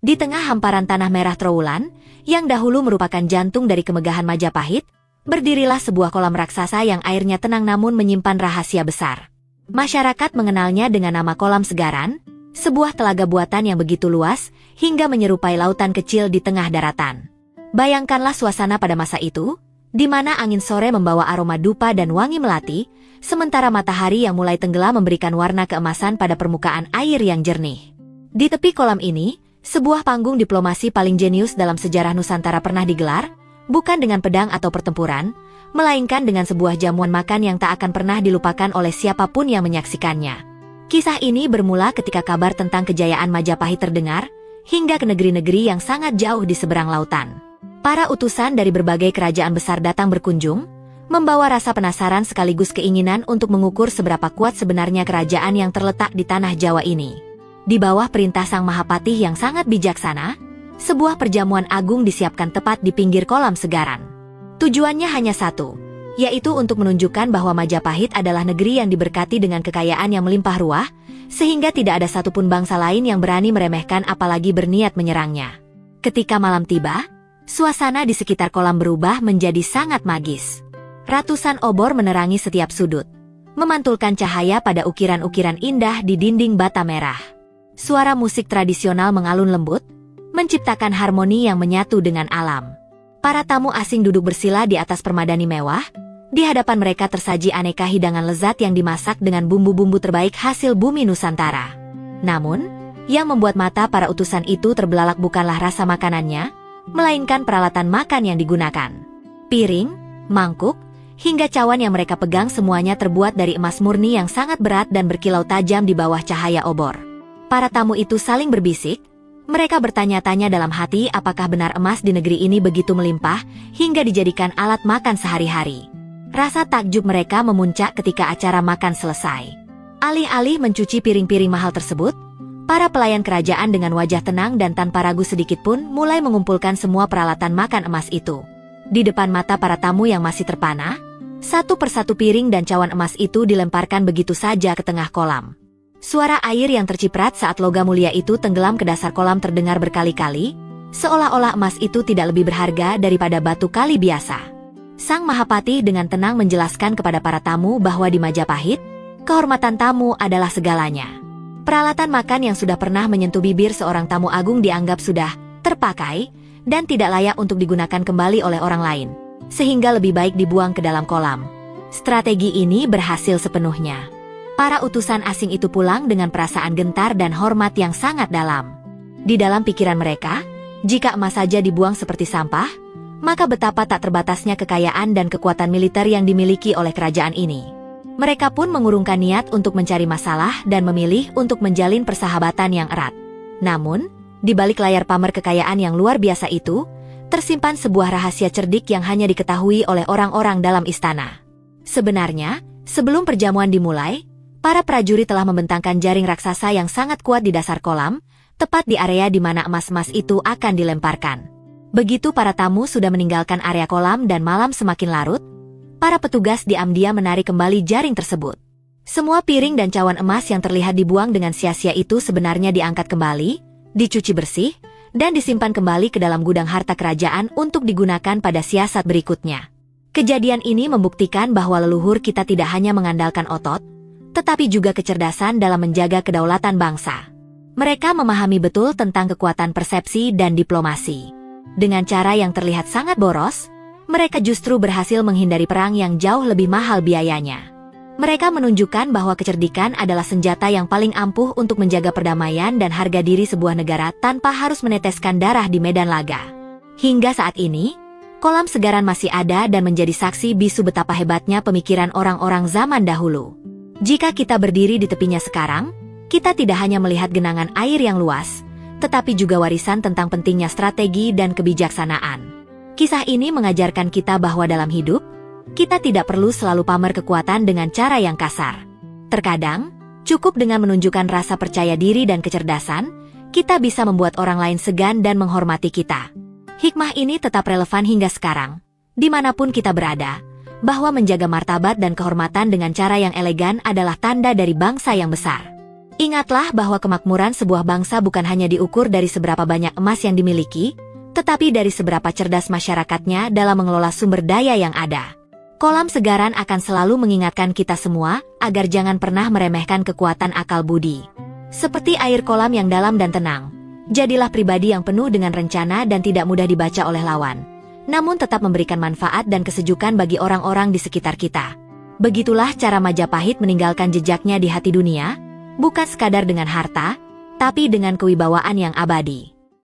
Di tengah hamparan tanah merah Trowulan, yang dahulu merupakan jantung dari kemegahan Majapahit, berdirilah sebuah kolam raksasa yang airnya tenang namun menyimpan rahasia besar. Masyarakat mengenalnya dengan nama Kolam Segaran, sebuah telaga buatan yang begitu luas, hingga menyerupai lautan kecil di tengah daratan. Bayangkanlah suasana pada masa itu, di mana angin sore membawa aroma dupa dan wangi melati, sementara matahari yang mulai tenggelam memberikan warna keemasan pada permukaan air yang jernih. Di tepi kolam ini, sebuah panggung diplomasi paling jenius dalam sejarah Nusantara pernah digelar, bukan dengan pedang atau pertempuran, melainkan dengan sebuah jamuan makan yang tak akan pernah dilupakan oleh siapapun yang menyaksikannya. Kisah ini bermula ketika kabar tentang kejayaan Majapahit terdengar, hingga ke negeri-negeri yang sangat jauh di seberang lautan. Para utusan dari berbagai kerajaan besar datang berkunjung, membawa rasa penasaran sekaligus keinginan untuk mengukur seberapa kuat sebenarnya kerajaan yang terletak di tanah Jawa ini. Di bawah perintah Sang Mahapatih yang sangat bijaksana, sebuah perjamuan agung disiapkan tepat di pinggir Kolam Segaran. Tujuannya hanya satu, yaitu untuk menunjukkan bahwa Majapahit adalah negeri yang diberkati dengan kekayaan yang melimpah ruah, sehingga tidak ada satupun bangsa lain yang berani meremehkan apalagi berniat menyerangnya. Ketika malam tiba, suasana di sekitar kolam berubah menjadi sangat magis. Ratusan obor menerangi setiap sudut, memantulkan cahaya pada ukiran-ukiran indah di dinding bata merah. Suara musik tradisional mengalun lembut, menciptakan harmoni yang menyatu dengan alam. Para tamu asing duduk bersila di atas permadani mewah. Di hadapan mereka tersaji aneka hidangan lezat yang dimasak dengan bumbu-bumbu terbaik hasil bumi Nusantara. Namun, yang membuat mata para utusan itu terbelalak bukanlah rasa makanannya, melainkan peralatan makan yang digunakan. Piring, mangkuk, hingga cawan yang mereka pegang semuanya terbuat dari emas murni yang sangat berat dan berkilau tajam di bawah cahaya obor. Para tamu itu saling berbisik, mereka bertanya-tanya dalam hati apakah benar emas di negeri ini begitu melimpah, hingga dijadikan alat makan sehari-hari. Rasa takjub mereka memuncak ketika acara makan selesai. Alih-alih mencuci piring-piring mahal tersebut, para pelayan kerajaan dengan wajah tenang dan tanpa ragu sedikit pun mulai mengumpulkan semua peralatan makan emas itu. Di depan mata para tamu yang masih terpana, satu persatu piring dan cawan emas itu dilemparkan begitu saja ke tengah kolam. Suara air yang terciprat saat logam mulia itu tenggelam ke dasar kolam terdengar berkali-kali, seolah-olah emas itu tidak lebih berharga daripada batu kali biasa. Sang Mahapatih dengan tenang menjelaskan kepada para tamu bahwa di Majapahit, kehormatan tamu adalah segalanya. Peralatan makan yang sudah pernah menyentuh bibir seorang tamu agung dianggap sudah terpakai dan tidak layak untuk digunakan kembali oleh orang lain, sehingga lebih baik dibuang ke dalam kolam. Strategi ini berhasil sepenuhnya. Para utusan asing itu pulang dengan perasaan gentar dan hormat yang sangat dalam. Di dalam pikiran mereka, jika emas saja dibuang seperti sampah, maka betapa tak terbatasnya kekayaan dan kekuatan militer yang dimiliki oleh kerajaan ini. Mereka pun mengurungkan niat untuk mencari masalah dan memilih untuk menjalin persahabatan yang erat. Namun, di balik layar pamer kekayaan yang luar biasa itu, tersimpan sebuah rahasia cerdik yang hanya diketahui oleh orang-orang dalam istana. Sebenarnya, sebelum perjamuan dimulai, para prajurit telah membentangkan jaring raksasa yang sangat kuat di dasar kolam, tepat di area di mana emas-emas itu akan dilemparkan. Begitu para tamu sudah meninggalkan area kolam dan malam semakin larut, para petugas diam-diam menarik kembali jaring tersebut. Semua piring dan cawan emas yang terlihat dibuang dengan sia-sia itu sebenarnya diangkat kembali, dicuci bersih, dan disimpan kembali ke dalam gudang harta kerajaan untuk digunakan pada siasat berikutnya. Kejadian ini membuktikan bahwa leluhur kita tidak hanya mengandalkan otot, tetapi juga kecerdasan dalam menjaga kedaulatan bangsa. Mereka memahami betul tentang kekuatan persepsi dan diplomasi. Dengan cara yang terlihat sangat boros, mereka justru berhasil menghindari perang yang jauh lebih mahal biayanya. Mereka menunjukkan bahwa kecerdikan adalah senjata yang paling ampuh untuk menjaga perdamaian dan harga diri sebuah negara tanpa harus meneteskan darah di medan laga. Hingga saat ini, Kolam Segaran masih ada dan menjadi saksi bisu betapa hebatnya pemikiran orang-orang zaman dahulu. Jika kita berdiri di tepinya sekarang, kita tidak hanya melihat genangan air yang luas, tetapi juga warisan tentang pentingnya strategi dan kebijaksanaan. Kisah ini mengajarkan kita bahwa dalam hidup, kita tidak perlu selalu pamer kekuatan dengan cara yang kasar. Terkadang, cukup dengan menunjukkan rasa percaya diri dan kecerdasan, kita bisa membuat orang lain segan dan menghormati kita. Hikmah ini tetap relevan hingga sekarang, dimanapun kita berada, bahwa menjaga martabat dan kehormatan dengan cara yang elegan adalah tanda dari bangsa yang besar. Ingatlah bahwa kemakmuran sebuah bangsa bukan hanya diukur dari seberapa banyak emas yang dimiliki, tetapi dari seberapa cerdas masyarakatnya dalam mengelola sumber daya yang ada. Kolam Segaran akan selalu mengingatkan kita semua agar jangan pernah meremehkan kekuatan akal budi. Seperti air kolam yang dalam dan tenang, jadilah pribadi yang penuh dengan rencana dan tidak mudah dibaca oleh lawan, namun tetap memberikan manfaat dan kesejukan bagi orang-orang di sekitar kita. Begitulah cara Majapahit meninggalkan jejaknya di hati dunia, bukan sekadar dengan harta, tapi dengan kewibawaan yang abadi.